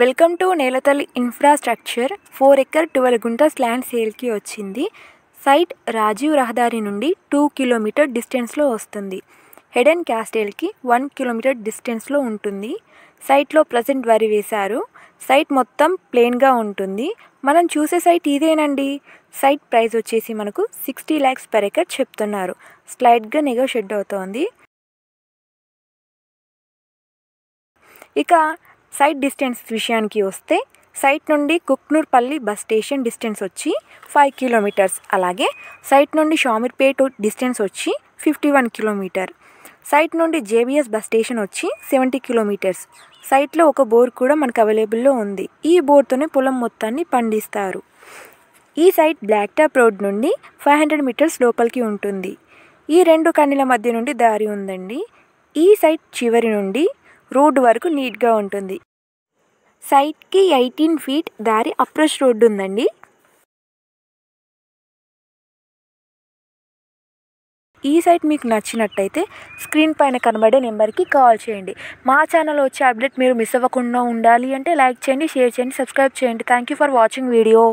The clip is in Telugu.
వెల్కమ్ టు నేలతల్లి ఇన్ఫ్రాస్ట్రక్చర్ 4 ఎకర్ 12 గుంటస్ ల్యాండ్ సేల్కి వచ్చింది. సైట్ రాజీవ్ రహదారి నుండి 2 కిలోమీటర్ డిస్టెన్స్లో వస్తుంది. హెడెన్ క్యాస్టేల్కి 1 కిలోమీటర్ డిస్టెన్స్లో ఉంటుంది. సైట్లో ప్రజెంట్ వరి వేశారు. సైట్ మొత్తం ప్లెయిన్గా ఉంటుంది. మనం చూసే సైట్ ఇదేనండి. సైట్ ప్రైస్ వచ్చేసి మనకు 60 lakhs per acre చెప్తున్నారు. స్లైడ్గా నెగోషియేట్ అవుతోంది. ఇక సైట్ డిస్టెన్స్ విషయానికి వస్తే సైట్ నుండి కుక్నూర్పల్లి బస్ స్టేషన్ డిస్టెన్స్ వచ్చి 5 కిలోమీటర్స్. అలాగే సైట్ నుండి షామీర్పేట్ డిస్టెన్స్ వచ్చి 51 కిలోమీటర్. సైట్ నుండి జేబీఎస్ బస్ స్టేషన్ వచ్చి 70 కిలోమీటర్స్. సైట్లో ఒక బోర్ కూడా మనకు అవైలబుల్లో ఉంది. ఈ బోర్తోనే పొలం మొత్తాన్ని పండిస్తారు. ఈ సైట్ బ్లాక్ టాప్ రోడ్ నుండి 500 మీటర్స్ లోపలికి ఉంటుంది. ఈ 2 కన్నీల మధ్య నుండి దారి ఉందండి. ఈ సైట్ చివరి నుండి రోడ్డు వరకు నీట్గా ఉంటుంది. సైట్కి 18 feet దారి అప్రోచ్ రోడ్డు ఉందండి. ఈ సైట్ మీకు నచ్చినట్టయితే స్క్రీన్ పైన కనబడే నెంబర్కి కాల్ చేయండి. మా ఛానల్ వచ్చే అప్డేట్ మీరు మిస్ అవ్వకుండా ఉండాలి అంటే లైక్ చేయండి, షేర్ చేయండి, సబ్స్క్రైబ్ చేయండి. Thank you for watching video.